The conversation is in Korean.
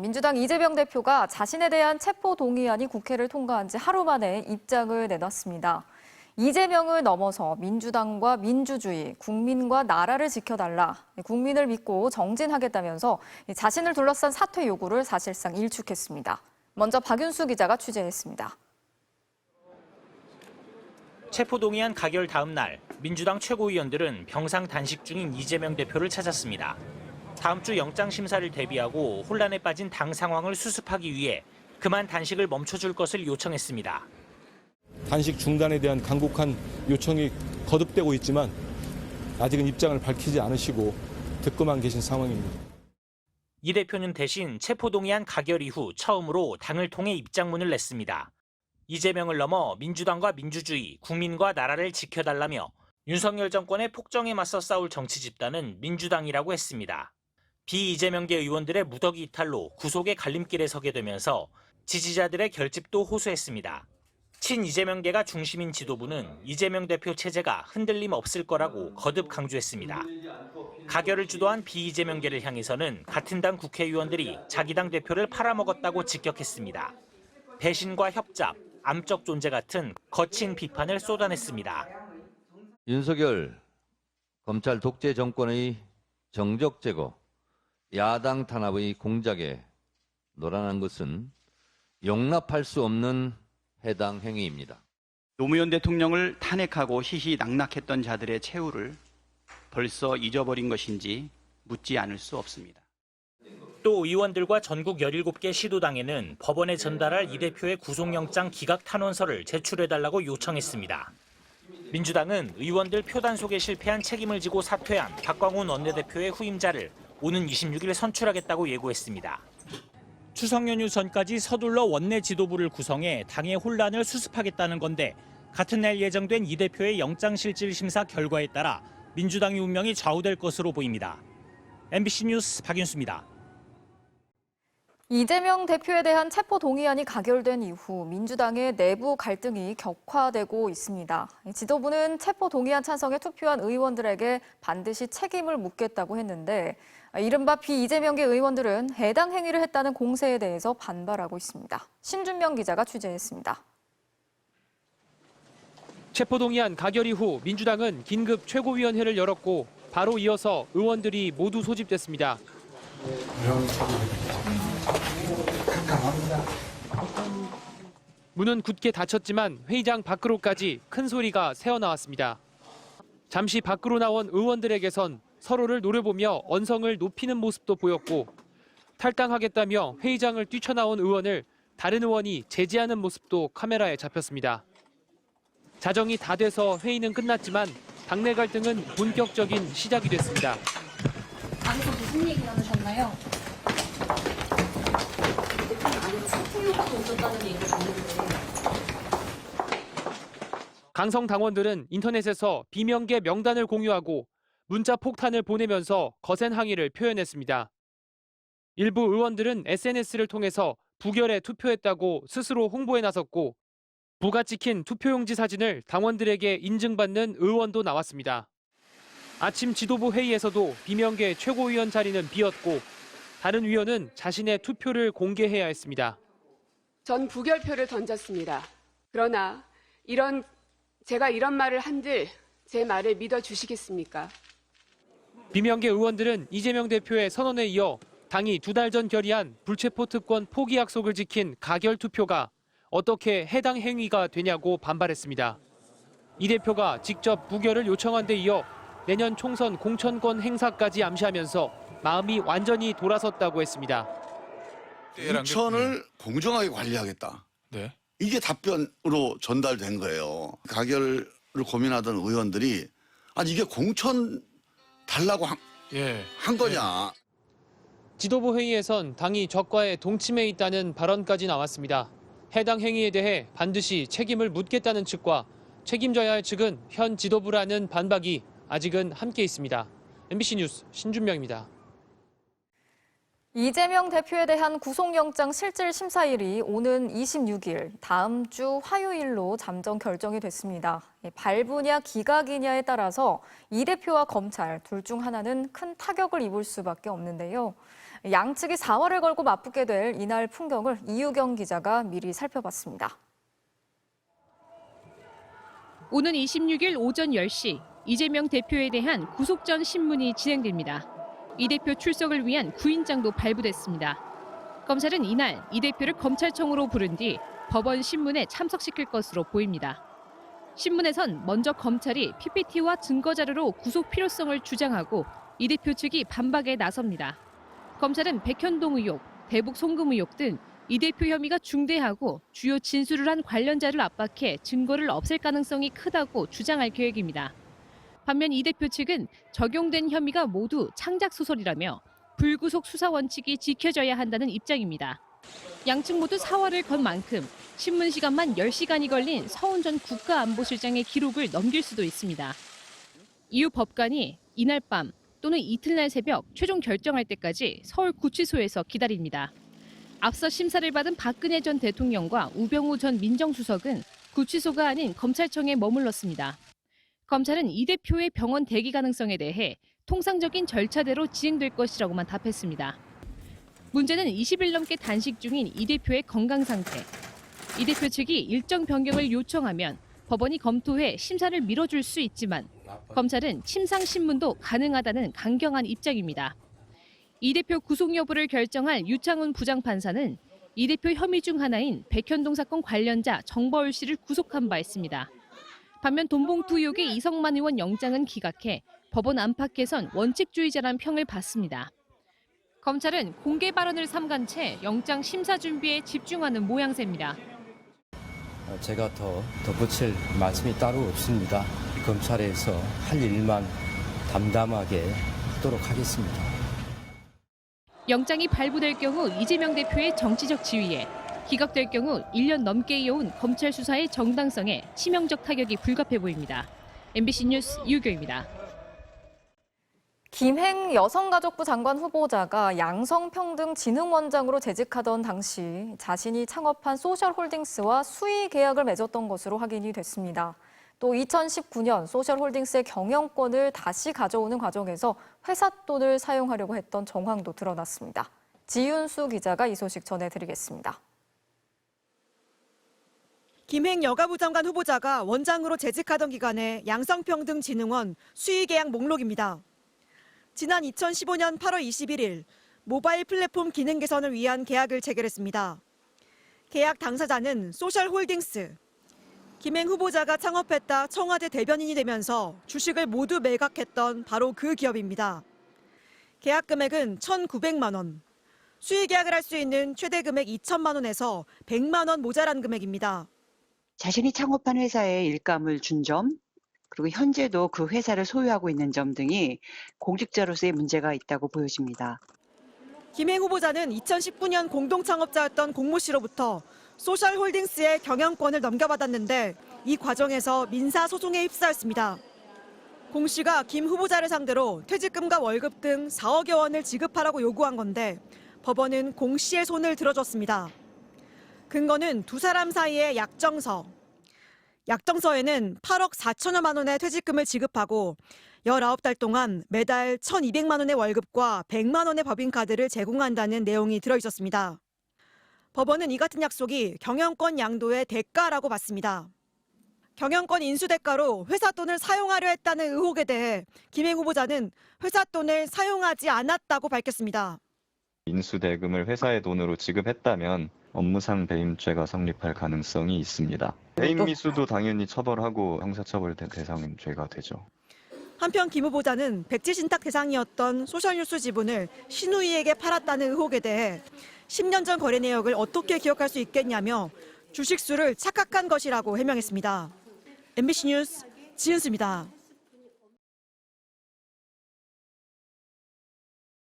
민주당 이재명 대표가 자신에 대한 체포동의안이 국회를 통과한 지 하루 만에 입장을 내놨습니다. 이재명을 넘어서 민주당과 민주주의, 국민과 나라를 지켜달라, 국민을 믿고 정진하겠다면서 자신을 둘러싼 사퇴 요구를 사실상 일축했습니다. 먼저 박윤수 기자가 취재했습니다. 체포동의안 가결 다음 날 민주당 최고위원들은 병상 단식 중인 이재명 대표를 찾았습니다. 다음 주 영장 심사를 대비하고 혼란에 빠진 당 상황을 수습하기 위해 그만 단식을 멈춰줄 것을 요청했습니다. 단식 중단에 대한 간곡한 요청이 거듭되고 있지만 아직은 입장을 밝히지 않으시고 듣고만 계신 상황입니다. 이 대표는 대신 체포동의안 가결 이후 처음으로 당을 통해 입장문을 냈습니다. 이재명을 넘어 민주당과 민주주의, 국민과 나라를 지켜달라며 윤석열 정권의 폭정에 맞서 싸울 정치 집단은 민주당이라고 했습니다. 비이재명계 의원들의 무더기 이탈로 구속의 갈림길에 서게 되면서 지지자들의 결집도 호소했습니다. 친이재명계가 중심인 지도부는 이재명 대표 체제가 흔들림 없을 거라고 거듭 강조했습니다. 가결을 주도한 비이재명계를 향해서는 같은 당 국회의원들이 자기 당 대표를 팔아먹었다고 직격했습니다. 배신과 협잡, 암적 존재 같은 거친 비판을 쏟아냈습니다. 윤석열 검찰 독재 정권의 정적 제거, 야당 탄압의 공작에 노란한 것은 용납할 수 없는 해당 행위입니다. 노무현 대통령을 탄핵하고 희희낙낙했던 자들의 최후를 벌써 잊어버린 것인지 묻지 않을 수 없습니다. 또 의원들과 전국 17개 시도당에는 법원에 전달할 이 대표의 구속영장 기각 탄원서를 제출해달라고 요청했습니다. 민주당은 의원들 표단속에 실패한 책임을 지고 사퇴한 박광훈 원내대표의 후임자를 오는 26일 선출하겠다고 예고했습니다. 추석 연휴 전까지 서둘러 원내 지도부를 구성해 당의 혼란을 수습하겠다는 건데 같은 날 예정된 이 대표의 영장실질 심사 결과에 따라 민주당의 운명이 좌우될 것으로 보입니다. MBC 뉴스 박윤수입니다. 이재명 대표에 대한 체포동의안이 가결된 이후 민주당의 내부 갈등이 격화되고 있습니다. 지도부는 체포동의안 찬성에 투표한 의원들에게 반드시 책임을 묻겠다고 했는데 이른바 비이재명계 의원들은 해당 행위를 했다는 공세에 대해서 반발하고 있습니다. 신준명 기자가 취재했습니다. 체포동의안 가결 이후 민주당은 긴급 최고위원회를 열었고 바로 이어서 의원들이 모두 소집됐습니다. 문은 굳게 닫혔지만 회의장 밖으로까지 큰 소리가 새어나왔습니다. 잠시 밖으로 나온 의원들에게선 서로를 노려보며 언성을 높이는 모습도 보였고 탈당하겠다며 회의장을 뛰쳐나온 의원을 다른 의원이 제지하는 모습도 카메라에 잡혔습니다. 자정이 다 돼서 회의는 끝났지만 당내 갈등은 본격적인 시작이 됐습니다. 안에서 무슨 얘기 나누셨나요? 강성 당원들은 인터넷에서 비명계 명단을 공유하고 문자 폭탄을 보내면서 거센 항의를 표현했습니다. 일부 의원들은 SNS를 통해서 부결에 투표했다고 스스로 홍보에 나섰고 부가 찍힌 투표용지 사진을 당원들에게 인증받는 의원도 나왔습니다. 아침 지도부 회의에서도 비명계 최고위원 자리는 비었고 다른 위원은 자신의 투표를 공개해야 했습니다. 전 부결표를 던졌습니다. 그러나 제가 이런 말을 한들 제 말을 믿어주시겠습니까? 비명계 의원들은 이재명 대표의 선언에 이어 당이 2달 전 결의한 불체포 특권 포기 약속을 지킨 가결 투표가 어떻게 해당 행위가 되냐고 반발했습니다. 이 대표가 직접 부결을 요청한 데 이어 내년 총선 공천권 행사까지 암시하면서 마음이 완전히 돌아섰다고 했습니다. 공천을 공정하게 관리하겠다. 네. 이게 답변으로 전달된 거예요. 가결을 고민하던 의원들이 아니 이게 공천 달라고 한 거냐. 지도부 회의에선 당이 적과의 동침해 있다는 발언까지 나왔습니다. 해당 행위에 대해 반드시 책임을 묻겠다는 측과 책임져야 할 측은 현 지도부라는 반박이 아직은 함께 있습니다. MBC 뉴스 신준명입니다. 이재명 대표에 대한 구속영장 실질 심사일이 오는 26일, 다음 주 화요일로 잠정 결정이 됐습니다. 발부냐 기각이냐에 따라서 이 대표와 검찰 둘 중 하나는 큰 타격을 입을 수밖에 없는데요. 양측이 4화를 걸고 맞붙게 될 이날 풍경을 이유경 기자가 미리 살펴봤습니다. 오는 26일 오전 10시 이재명 대표에 대한 구속전 신문이 진행됩니다. 이 대표 출석을 위한 구인장도 발부됐습니다. 검찰은 이날 이 대표를 검찰청으로 부른 뒤 법원 신문에 참석시킬 것으로 보입니다. 신문에선 먼저 검찰이 PPT와 증거자료로 구속 필요성을 주장하고 이 대표 측이 반박에 나섭니다. 검찰은 백현동 의혹, 대북 송금 의혹 등 이 대표 혐의가 중대하고 주요 진술을 한 관련자를 압박해 증거를 없앨 가능성이 크다고 주장할 계획입니다. 반면 이 대표 측은 적용된 혐의가 모두 창작 소설이라며 불구속 수사 원칙이 지켜져야 한다는 입장입니다. 양측 모두 사활을 건 만큼 신문 시간만 10시간이 걸린 서훈 전 국가안보실장의 기록을 넘길 수도 있습니다. 이후 법관이 이날 밤 또는 이틀날 새벽 최종 결정할 때까지 서울구치소에서 기다립니다. 앞서 심사를 받은 박근혜 전 대통령과 우병우 전 민정수석은 구치소가 아닌 검찰청에 머물렀습니다. 검찰은 이 대표의 병원 대기 가능성에 대해 통상적인 절차대로 진행될 것이라고만 답했습니다. 문제는 20일 넘게 단식 중인 이 대표의 건강 상태. 이 대표 측이 일정 변경을 요청하면 법원이 검토해 심사를 미뤄줄 수 있지만 검찰은 침상 신문도 가능하다는 강경한 입장입니다. 이 대표 구속 여부를 결정할 유창훈 부장판사는 이 대표 혐의 중 하나인 백현동 사건 관련자 정버울 씨를 구속한 바 있습니다. 반면 돈봉투 의혹의 이성만 의원 영장은 기각해 법원 안팎에선 원칙주의자란 평을 받습니다. 검찰은 공개 발언을 삼간 채 영장 심사 준비에 집중하는 모양새입니다. 제가 더 덧붙일 말씀이 따로 없습니다. 검찰에서 할 일만 담담하게 하도록 하겠습니다. 영장이 발부될 경우 이재명 대표의 정치적 지위에, 기각될 경우 1년 넘게 이어온 검찰 수사의 정당성에 치명적 타격이 불가피해 보입니다. MBC 뉴스 이유경입니다. 김행 여성가족부 장관 후보자가 양성평등진흥원장으로 재직하던 당시 자신이 창업한 소셜홀딩스와 수의 계약을 맺었던 것으로 확인이 됐습니다. 또 2019년 소셜홀딩스의 경영권을 다시 가져오는 과정에서 회사 돈을 사용하려고 했던 정황도 드러났습니다. 지윤수 기자가 이 소식 전해드리겠습니다. 김행 여가부 장관 후보자가 원장으로 재직하던 기간의 양성평등진흥원 수의계약 목록입니다. 지난 2015년 8월 21일 모바일 플랫폼 기능 개선을 위한 계약을 체결했습니다. 계약 당사자는 소셜홀딩스. 김행 후보자가 창업했다 청와대 대변인이 되면서 주식을 모두 매각했던 바로 그 기업입니다. 계약 금액은 1,900만 원. 수의 계약을 할 수 있는 최대 금액 2천만 원에서 100만 원 모자란 금액입니다. 자신이 창업한 회사에 일감을 준 점, 그리고 현재도 그 회사를 소유하고 있는 점 등이 공직자로서의 문제가 있다고 보여집니다. 김행 후보자는 2019년 공동창업자였던 공모 씨로부터 소셜홀딩스의 경영권을 넘겨받았는데 이 과정에서 민사소송에 휩싸였습니다. 공 씨가 김 후보자를 상대로 퇴직금과 월급 등 4억여 원을 지급하라고 요구한 건데 법원은 공 씨의 손을 들어줬습니다. 근거는 두 사람 사이의 약정서. 약정서에는 8억 4천여만 원의 퇴직금을 지급하고 19달 동안 매달 1,200만 원의 월급과 100만 원의 법인카드를 제공한다는 내용이 들어있었습니다. 법원은 이 같은 약속이 경영권 양도의 대가라고 봤습니다. 경영권 인수 대가로 회사 돈을 사용하려 했다는 의혹에 대해 김행 후보자는 회사 돈을 사용하지 않았다고 밝혔습니다. 인수대금을 회사의 돈으로 지급했다면 업무상 배임죄가 성립할 가능성이 있습니다. 배임 미수도 당연히 처벌하고 형사처벌 대상인 죄가 되죠. 한편 김 후보자는 백지 신탁 대상이었던 소셜뉴스 지분을 신우이에게 팔았다는 의혹에 대해 10년 전 거래 내역을 어떻게 기억할 수 있겠냐며 주식수를 착각한 것이라고 해명했습니다. MBC 뉴스 지은수입니다.